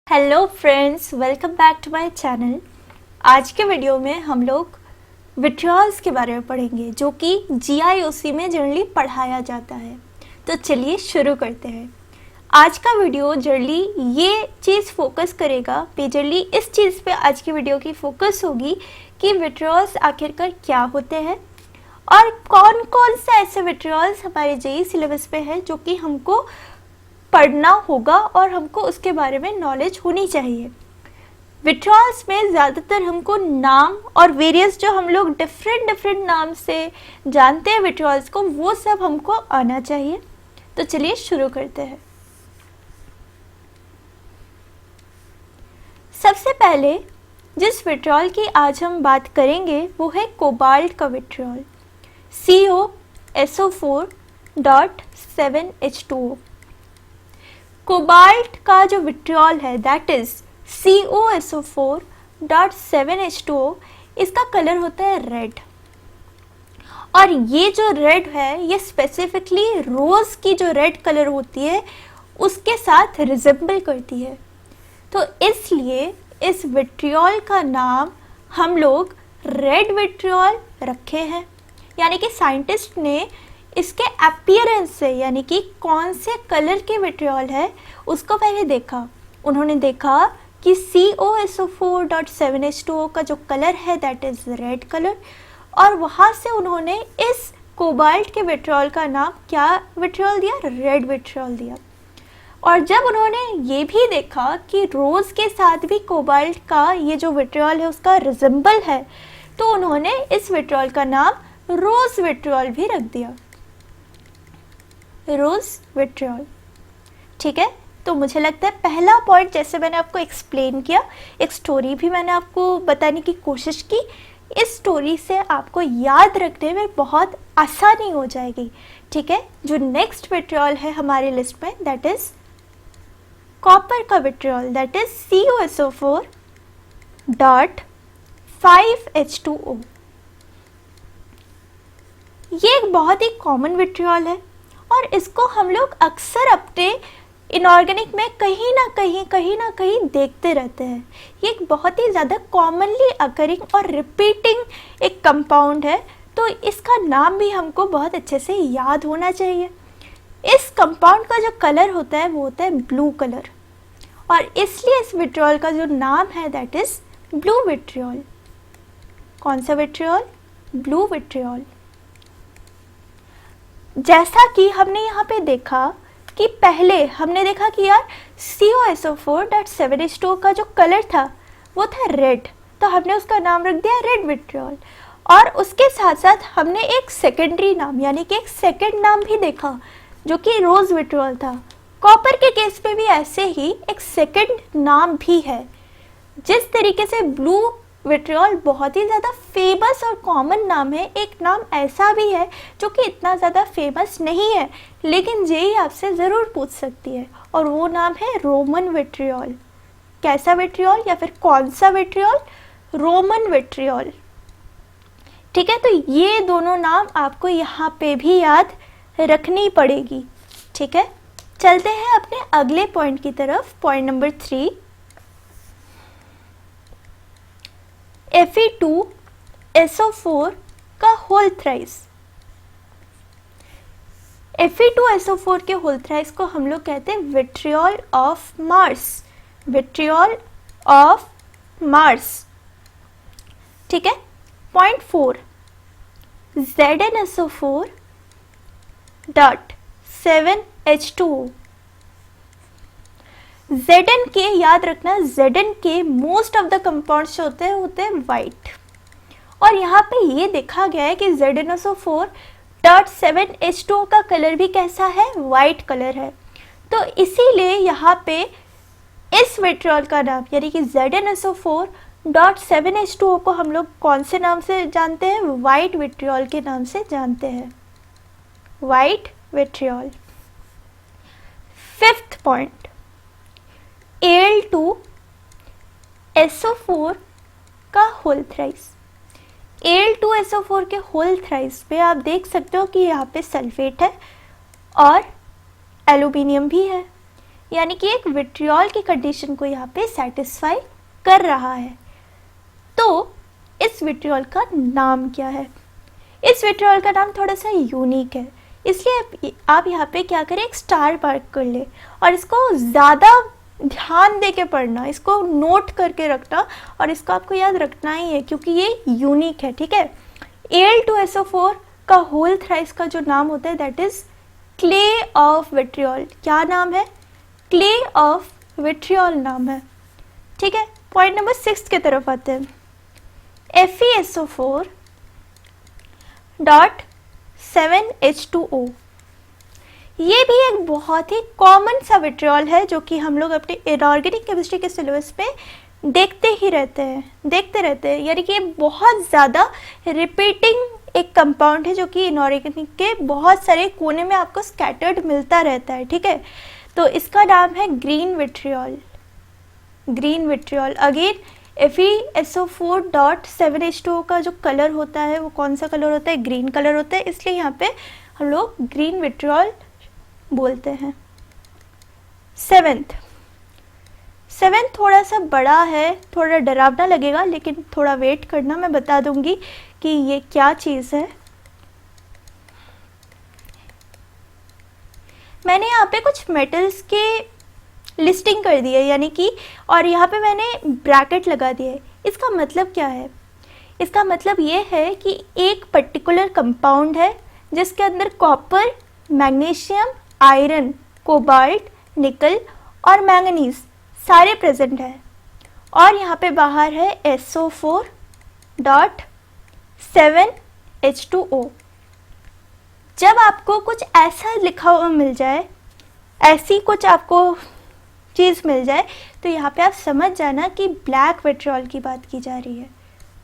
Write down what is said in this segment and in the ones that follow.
Hello friends, welcome back to my channel. आज के video में हम लोग विट्रियोल्स के बारे में पढ़ेंगे जो कि जीआईओसी में जनरली पढ़ाया जाता है। तो चलिए शुरू करते हैं। आज का वीडियो जनरली ये चीज़ फोकस करेगा, मेजरली इस चीज़ पे आज की वीडियो की फोकस होगी कि विट्रियोल्स आखिरकार क्या होते हैं और कौन कौन से ऐसे विट्रियोल्स हमारे जेईई सिलेबस पे है जो कि हमको पढ़ना होगा और हमको उसके बारे में नॉलेज होनी चाहिए। विट्रियोल्स में ज़्यादातर हमको नाम और वेरियस जो हम लोग डिफरेंट नाम से जानते हैं विट्रियोल्स को, वो सब हमको आना चाहिए। तो चलिए शुरू करते हैं। सबसे पहले जिस विट्रियोल की आज हम बात करेंगे वो है कोबाल्ट का विट्रियोल, COSO4.7H2O। कोबाल्ट का जो विट्रियोल है दैट इज COSO4.7H2O, इसका कलर होता है रेड। और ये जो रेड है ये स्पेसिफिकली रोज की जो रेड कलर होती है उसके साथ रिजेंबल करती है। तो इसलिए इस विट्रियोल का नाम हम लोग रेड विट्रियोल रखे हैं। यानी कि साइंटिस्ट ने इसके अपीयरेंस से, यानी कि कौन से कलर के विट्रियोल है उसको पहले देखा। उन्होंने देखा कि COSO4.7H2O का जो कलर है दैट इज रेड कलर, और वहाँ से उन्होंने इस कोबाल्ट के विट्रियोल का नाम क्या विट्रियोल दिया? रेड विट्रियोल दिया। और जब उन्होंने ये भी देखा कि रोज के साथ भी कोबाल्ट का ये जो विट्रियोल है उसका रिजेंबल है, तो उन्होंने इस विट्रियोल का नाम रोज विट्रियोल भी रख दिया, रोज विट्रियोल। ठीक है, तो मुझे लगता है पहला पॉइंट जैसे मैंने आपको एक्सप्लेन किया, एक स्टोरी भी मैंने आपको बताने की कोशिश की, इस स्टोरी से आपको याद रखने में बहुत आसानी हो जाएगी। ठीक है, जो नेक्स्ट विट्रियोल है हमारी लिस्ट में दैट इज कॉपर का विट्रियोल, दैट इज COSO4.5H2O। ये एक बहुत ही कॉमन विट्रियोल है और इसको हम लोग अक्सर अपने इनऑर्गेनिक में कहीं ना कहीं देखते रहते हैं। ये एक बहुत ही ज़्यादा कॉमनली अकरिंग और रिपीटिंग एक कंपाउंड है, तो इसका नाम भी हमको बहुत अच्छे से याद होना चाहिए। इस कंपाउंड का जो कलर होता है वो होता है ब्लू कलर, और इसलिए इस विट्रियोल का जो नाम है दैट इज ब्लू विट्रियोल। कौन सा विट्रियोल? Blue vitriol. जैसा कि हमने यहाँ पे देखा कि पहले हमने देखा कि यार COSO4.7H2O का जो कलर था वो था रेड, तो हमने उसका नाम रख दिया रेड विट्रियोल। और उसके साथ साथ हमने एक सेकेंडरी नाम, यानी कि एक सेकेंड नाम भी देखा जो कि रोज विट्रियोल था। कॉपर के केस में भी ऐसे ही एक सेकेंड नाम भी है। जिस तरीके से ब्लू विट्रियोल बहुत ही ज़्यादा फेमस और कॉमन नाम है, एक नाम ऐसा भी है जो कि इतना ज़्यादा फेमस नहीं है लेकिन जेईई आपसे ज़रूर पूछ सकती है, और वो नाम है रोमन विट्रियोल। कैसा विट्रियोल या फिर कौन सा विट्रियोल? Roman vitriol. ठीक है, तो ये दोनों नाम आपको यहाँ पे भी याद रखनी पड़ेगी। ठीक है, चलते हैं अपने अगले पॉइंट की तरफ। पॉइंट नंबर 3, Fe2SO4 का होल थ्राइस। Fe2SO4 के होल थ्राइस को हम लोग कहते हैं vitriol of Mars, vitriol of Mars. ठीक है, पॉइंट 4, ZnSO4.7H2O। Zn के याद रखना, Zn के मोस्ट ऑफ द कंपाउंड्स जो होते हैं वाइट, और यहाँ पे ये देखा गया है कि ZnSO4.7H2O का कलर भी कैसा है? वाइट कलर है। तो इसीलिए यहाँ पे इस विट्रियोल का नाम यानी कि ZnSO4.7H2O को हम लोग कौन से नाम से जानते हैं? वाइट विट्रियोल के नाम से जानते हैं, white vitriol. Fifth point, Al2SO4 का होल थ्राइस। Al2SO4 के होल थ्राइस पे आप देख सकते हो कि यहाँ पे सल्फेट है और एल्यूमिनियम भी है। यानी कि एक विट्रियोल की कंडीशन को यहाँ पे सेटिस्फाई कर रहा है। तो इस विट्रियोल का नाम क्या है? इस विट्रियोल का नाम थोड़ा सा यूनिक है, इसलिए आप यहाँ पे क्या करें, एक स्टार मार्क कर ले और इसको ज़्यादा ध्यान दे के पढ़ना, इसको नोट करके रखना और इसको आपको याद रखना ही है क्योंकि ये यूनिक है। ठीक है, Al2SO4 का होल थ्राइस का जो नाम होता है that is clay of vitriol. क्या नाम है? क्ले ऑफ विट्रियोल नाम है। ठीक है, पॉइंट नंबर 6 की तरफ आते हैं। FeSO4.7H2O, ये भी एक बहुत ही कॉमन सा विट्रियोल है जो कि हम लोग अपने इनऑर्गेनिक केमिस्ट्री के सिलेबस में देखते रहते हैं। यानी कि ये बहुत ज़्यादा रिपीटिंग एक कंपाउंड है जो कि इनऑर्गेनिक के बहुत सारे कोने में आपको स्कैटर्ड मिलता रहता है। ठीक है, तो इसका नाम है ग्रीन विट्रियोल। अगेन FeSO4.7H2O का जो कलर होता है वो कौन सा कलर होता है? ग्रीन कलर होता है, इसलिए यहाँ पे हम लोग ग्रीन विट्रियोल बोलते हैं। सेवेंथ थोड़ा सा बड़ा है, थोड़ा डरावना लगेगा, लेकिन थोड़ा वेट करना, मैं बता दूंगी कि ये क्या चीज़ है। मैंने यहाँ पे कुछ मेटल्स के लिस्टिंग कर दी है, यानी कि, और यहाँ पे मैंने ब्रैकेट लगा दिए है। इसका मतलब क्या है? इसका मतलब ये है कि एक पर्टिकुलर कंपाउंड है जिसके अंदर कॉपर, मैग्नीशियम, आयरन, कोबाल्ट, निकल और मैंगनीज सारे प्रेजेंट है और यहाँ पे बाहर है SO4.7H2O। जब आपको कुछ ऐसा लिखा हुआ मिल जाए, ऐसी कुछ आपको चीज़ मिल जाए, तो यहाँ पे आप समझ जाना कि ब्लैक विट्रियोल की बात की जा रही है।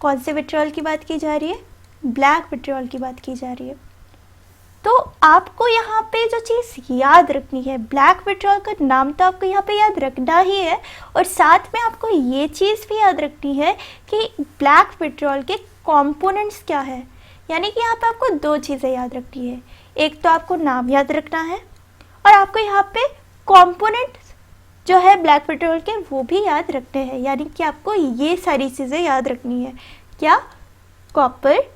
कौन से विट्रियोल की बात की जा रही है? ब्लैक विट्रियोल की बात की जा रही है। तो आपको यहाँ पे जो चीज़ याद रखनी है, ब्लैक विट्रियोल का नाम तो आपको यहाँ पे याद रखना ही है और साथ में आपको ये चीज़ भी याद रखनी है कि ब्लैक विट्रियोल के कंपोनेंट्स क्या है। यानी कि यहाँ पे आपको दो चीज़ें याद रखनी है, एक तो आपको नाम याद रखना है और आपको यहाँ पे कंपोनेंट्स जो है ब्लैक विट्रियोल के वो भी याद रखने हैं। यानी कि आपको ये सारी चीज़ें याद रखनी है। क्या? कॉपर,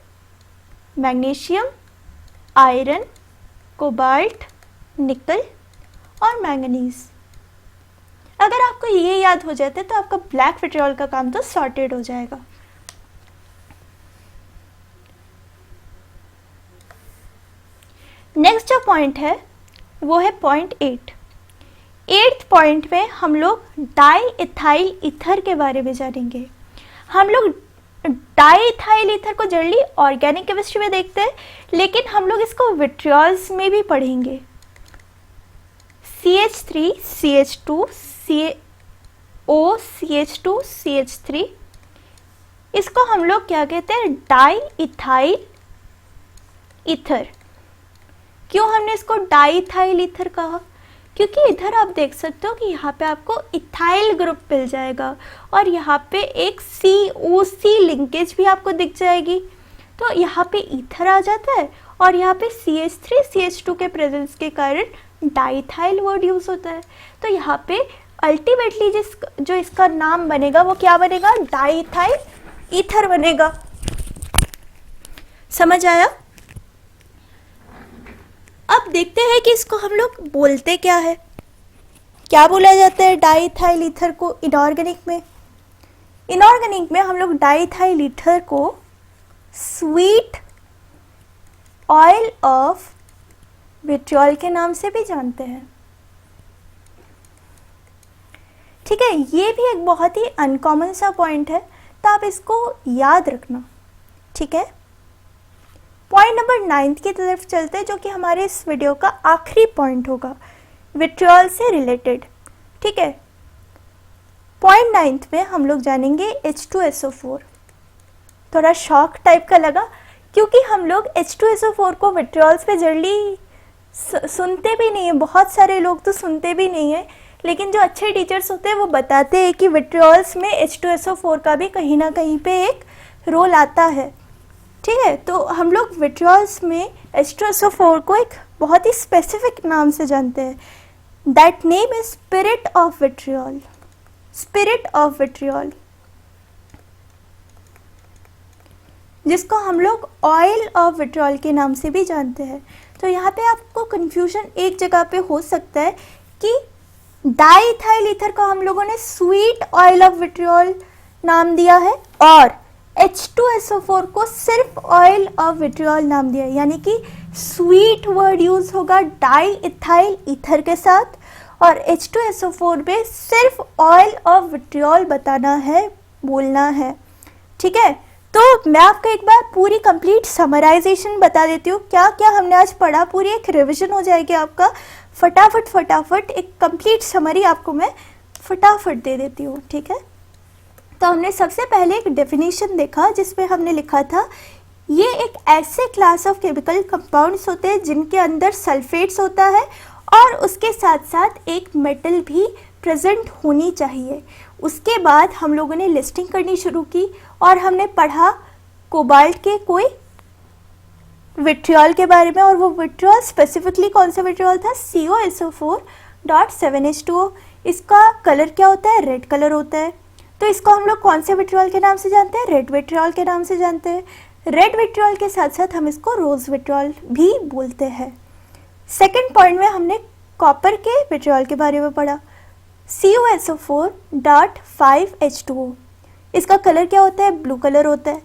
मैग्नीशियम, आयरन, कोबाल्ट, निकल और मैंगनीज। अगर आपको ये याद हो जाता है तो आपका ब्लैक विट्रियोल का काम तो सॉर्टेड हो जाएगा। नेक्स्ट जो पॉइंट है वो है पॉइंट 8। 8th पॉइंट में हम लोग डाई इथाइल ईथर के बारे में जानेंगे। हम लोग डाई इथाइल ईथर को जनरली ऑर्गेनिक केमिस्ट्री में देखते हैं, लेकिन हम लोग इसको विट्रियोल्स में भी पढ़ेंगे। CH3 CH2 CO CH2 CH3, इसको हम लोग क्या कहते हैं? Di ethyl ether. क्यों हमने इसको डाई इथाइल ईथर कहा? क्योंकि इधर आप देख सकते हो कि यहाँ पे आपको इथाइल ग्रुप मिल जाएगा और यहाँ पे एक COC लिंकेज भी आपको दिख जाएगी। तो यहाँ पे ईथर आ जाता है और यहाँ पे CH3 CH2 के प्रेजेंस के कारण डाइथाइल वर्ड यूज होता है। तो यहाँ पे अल्टीमेटली जो इसका नाम बनेगा वो क्या बनेगा? डाइथाइल ईथर बनेगा। समझ आया? अब देखते हैं कि इसको हम लोग बोलते क्या है, क्या बोला जाता है डाइथाइल ईथर को इनऑर्गेनिक में। इनऑर्गेनिक में हम लोग डाइथाइल ईथर को स्वीट ऑयल ऑफ विट्रियोल के नाम से भी जानते हैं। ठीक है, ये भी एक बहुत ही अनकॉमन सा पॉइंट है, तो आप इसको याद रखना। ठीक है, पॉइंट नंबर 9 की तरफ चलते हैं, जो कि हमारे इस वीडियो का आखिरी पॉइंट होगा विट्रियोल से रिलेटेड। ठीक है, पॉइंट 9 में हम लोग जानेंगे H2SO4। थोड़ा शॉक टाइप का लगा क्योंकि हम लोग H2SO4 को विट्रियोल्स पे जनरली सुनते भी नहीं है, बहुत सारे लोग तो सुनते भी नहीं है, लेकिन जो अच्छे टीचर्स होते हैं वो बताते हैं कि विट्रियोल्स में H2SO4 का भी कहीं ना कहीं पे एक रोल आता है। ठीक है, तो हम लोग विट्रियोल्स में H2SO4 को एक बहुत ही स्पेसिफिक नाम से जानते हैं। That name is spirit of vitriol, spirit of vitriol, जिसको हम लोग ऑयल ऑफ विट्रियोल के नाम से भी जानते हैं। तो यहाँ पे आपको कंफ्यूजन एक जगह पे हो सकता है कि डाईइथाइल ईथर को हम लोगों ने स्वीट ऑयल ऑफ विट्रियोल नाम दिया है और H2SO4 को सिर्फ ऑयल ऑफ विट्रियोल नाम दिया है, यानी कि स्वीट वर्ड यूज होगा डाईइथाइल ईथर के साथ और H2SO4 में सिर्फ ऑयल ऑफ विट्रियोल बताना है, बोलना है। ठीक है, तो मैं आपको एक बार पूरी कंप्लीट समराइजेशन बता देती हूँ, क्या क्या हमने आज पढ़ा, पूरी एक रिवीजन हो जाएगी आपका। फटाफट एक कंप्लीट समरी आपको मैं फटाफट दे देती हूँ। ठीक है, तो हमने सबसे पहले एक डेफिनेशन देखा जिसमें हमने लिखा था ये एक ऐसे क्लास ऑफ केमिकल कंपाउंड्स होते हैं जिनके अंदर सल्फेट्स होता है और उसके साथ साथ एक मेटल भी प्रेजेंट होनी चाहिए। उसके बाद हम लोगों ने लिस्टिंग करनी शुरू की और हमने पढ़ा कोबाल्ट के कोई विट्रियोल के बारे में, और वो विट्रियोल स्पेसिफिकली कौन सा विट्रियोल था, COSO4.7H2O। इसका कलर क्या होता है, रेड कलर होता है। तो इसको हम लोग कौन से विट्रियोल के नाम से जानते हैं, रेड विट्रियोल के नाम से जानते हैं। रेड विट्रियोल के साथ साथ हम इसको रोज विट्रियोल भी बोलते हैं। सेकेंड पॉइंट में हमने कॉपर के विट्रियोल के बारे में पढ़ा, COSO4.5H2O। इसका कलर क्या होता है, ब्लू कलर होता है।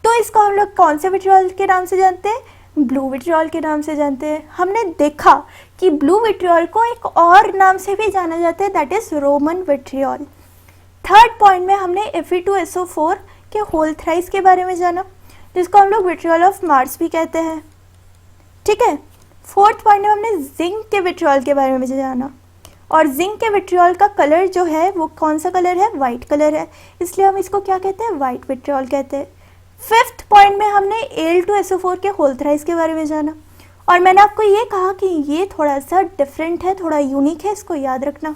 तो इसको हम लोग कौन से विट्रियोल के नाम से जानते हैं, ब्लू विट्रियोल के नाम से जानते हैं। हमने देखा कि ब्लू विट्रियोल को एक और नाम से भी जाना जाता है, that is Roman vitriol. Third point में हमने Fe2SO4 के होल थ्राइस के बारे में जाना, जिसको हम लोग विट्रियोल ऑफ मार्स भी कहते हैं। ठीक है, फोर्थ पॉइंट में हमने जिंक के विट्रियोल के बारे में जाना, और जिंक के विट्रियोल का कलर जो है वो कौन सा कलर है, वाइट कलर है, इसलिए हम इसको क्या कहते हैं, वाइट विट्रियोल कहते हैं। फिफ्थ पॉइंट में हमने Al2SO4 के होल थ्राइस के बारे में जाना, और मैंने आपको ये कहा कि ये थोड़ा सा डिफरेंट है, थोड़ा यूनिक है, इसको याद रखना।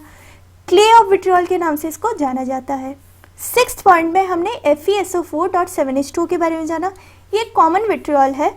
क्ले ऑफ विट्रियोल के नाम से इसको जाना जाता है। सिक्स्थ पॉइंट में हमने FeSO4.7H2O के बारे में जाना। ये कॉमन विट्रियोल है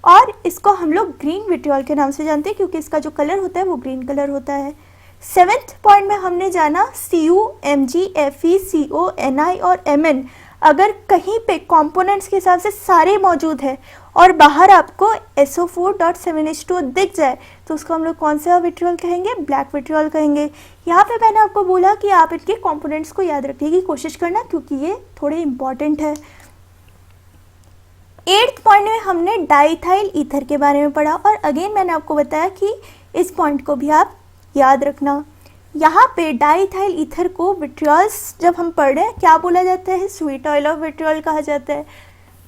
और इसको हम लोग ग्रीन विट्रियोल के नाम से जानते हैं क्योंकि इसका जो कलर होता है वो ग्रीन कलर होता है। सेवेंथ पॉइंट में हमने जाना Cu, Mg, Fe, Co, Ni और Mn अगर कहीं पे कंपोनेंट्स के हिसाब से सारे मौजूद है और बाहर आपको SO4.7H2O दिख जाए तो उसको हम लोग कौन सा विट्रियोल कहेंगे, ब्लैक विट्रियोल कहेंगे। यहाँ पे मैंने आपको बोला कि आप इनके कंपोनेंट्स को याद रखने की कोशिश करना क्योंकि ये थोड़े इंपॉर्टेंट है। एट्थ पॉइंट में हमने डाईइथाइल ईथर के बारे में पढ़ा और अगेन मैंने आपको बताया कि इस पॉइंट को भी आप याद रखना। यहाँ पे डाईइथाइल ईथर को विट्रियोल्स जब हम पढ़ रहे हैं क्या बोला जाता है, स्वीट ऑयल ऑफ विट्रियोल कहा जाता है।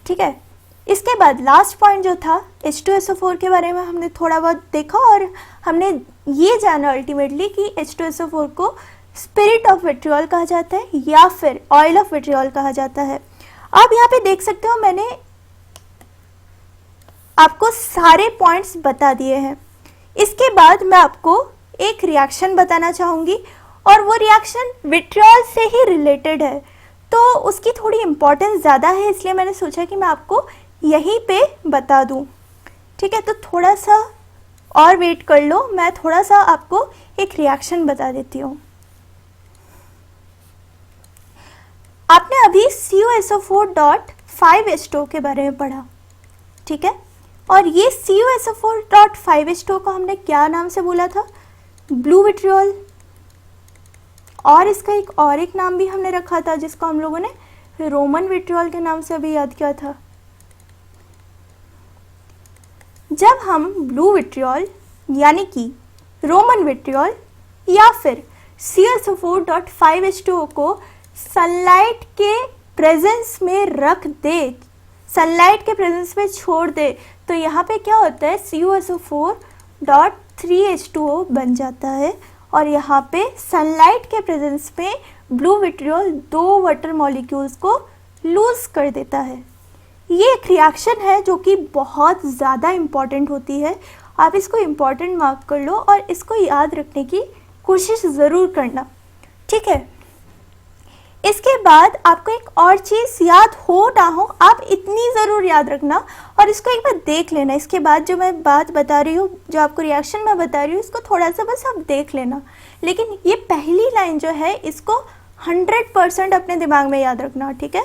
ठीक है, इसके बाद लास्ट पॉइंट जो था H2SO4 के बारे में हमने थोड़ा बहुत देखा और हमने ये जाना अल्टीमेटली कि H2SO4 को स्पिरिट ऑफ विट्रियोल कहा जाता है या फिर ऑयल ऑफ विट्रियोल कहा जाता है। आप यहाँ पे देख सकते हो मैंने आपको सारे पॉइंट्स बता दिए हैं। इसके बाद मैं आपको एक रिएक्शन बताना चाहूँगी और वो रिएक्शन विट्रियोल से ही रिलेटेड है तो उसकी थोड़ी इम्पोर्टेंस ज़्यादा है, इसलिए मैंने सोचा कि मैं आपको यहीं पे बता दूँ। ठीक है, तो थोड़ा सा और वेट कर लो, मैं थोड़ा सा आपको एक रिएक्शन बता देती हूँ। आपने अभी COSO4.5H2O के बारे में पढ़ा, ठीक है, और ये COSO4.5H2O को हमने क्या नाम से बोला था, ब्लू विट्रियोल, और इसका एक नाम भी हमने रखा था जिसको हम लोगों ने रोमन विट्रियोल के नाम से अभी याद किया था। जब हम ब्लू विट्रियोल यानी कि रोमन विट्रियोल या फिर COSO4.5H2O को सनलाइट के प्रेजेंस में रख दे, सनलाइट के प्रेजेंस में छोड़ दे तो यहाँ पे क्या होता है, COSO4.3H2O बन जाता है और यहाँ पे सनलाइट के प्रेजेंस में ब्लू विट्रियोल 2 वाटर मॉलिक्यूल्स को लूज कर देता है। ये एक रिएक्शन है जो कि बहुत ज़्यादा इम्पॉर्टेंट होती है, आप इसको इम्पॉर्टेंट मार्क कर लो और इसको याद रखने की कोशिश ज़रूर करना। ठीक है, इसके बाद आपको एक और चीज़ याद हो ना हो, आप इतनी ज़रूर याद रखना और इसको एक बार देख लेना। इसके बाद जो मैं बात बता रही हूँ, जो आपको रिएक्शन मैं बता रही हूँ, इसको थोड़ा सा बस आप देख लेना। लेकिन ये पहली लाइन जो है इसको 100% अपने दिमाग में याद रखना, ठीक है।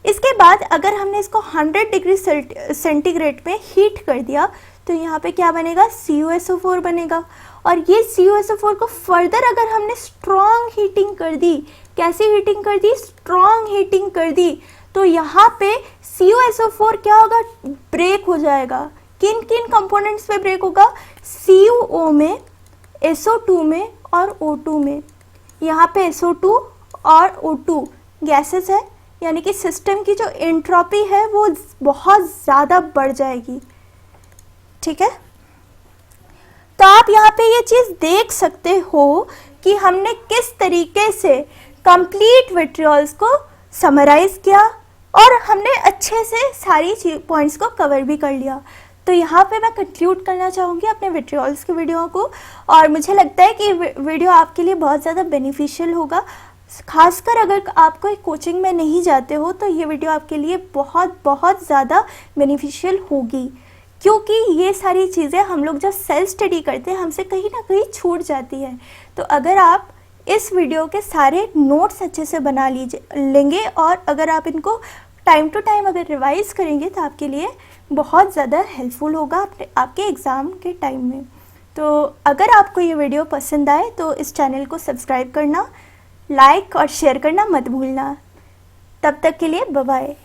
इसके बाद अगर हमने इसको 100 डिग्री सेंटीग्रेड पे हीट कर दिया तो यहाँ पे क्या बनेगा, CuSO4 बनेगा। और ये CuSO4 को फर्दर अगर हमने स्ट्रॉन्ग हीटिंग कर दी, कैसी हीटिंग कर दी, स्ट्रॉन्ग हीटिंग कर दी, तो यहाँ पे CuSO4 क्या होगा, ब्रेक हो जाएगा। किन किन कंपोनेंट्स पे ब्रेक होगा, CuO में, SO2 में और O2 में। यहाँ पे SO2 और O2 गैसेस है, यानी कि सिस्टम की जो एंट्रोपी है वो बहुत ज़्यादा बढ़ जाएगी, ठीक है। तो आप यहाँ पे ये चीज़ देख सकते हो कि हमने किस तरीके से कंप्लीट विट्रियोल्स को समराइज किया और हमने अच्छे से सारी पॉइंट्स को कवर भी कर लिया। तो यहाँ पे मैं कंक्लूड करना चाहूँगी अपने विट्रियोल्स के वीडियो को, और मुझे लगता है कि वीडियो आपके लिए बहुत ज़्यादा बेनिफिशियल होगा। खासकर अगर आप कोई कोचिंग में नहीं जाते हो तो ये वीडियो आपके लिए बहुत बहुत ज़्यादा बेनिफिशियल होगी, क्योंकि ये सारी चीज़ें हम लोग जब सेल्फ स्टडी करते हैं हमसे कहीं ना कहीं छूट जाती है। तो अगर आप इस वीडियो के सारे नोट्स अच्छे से बना लेंगे और अगर आप इनको टाइम टू टाइम अगर रिवाइज करेंगे तो आपके लिए बहुत ज़्यादा हेल्पफुल होगा आपके एग्ज़ाम के टाइम में। तो अगर आपको ये वीडियो पसंद आए तो इस चैनल को सब्सक्राइब करना, लाइक और शेयर करना मत भूलना। तब तक के लिए बाय बाय।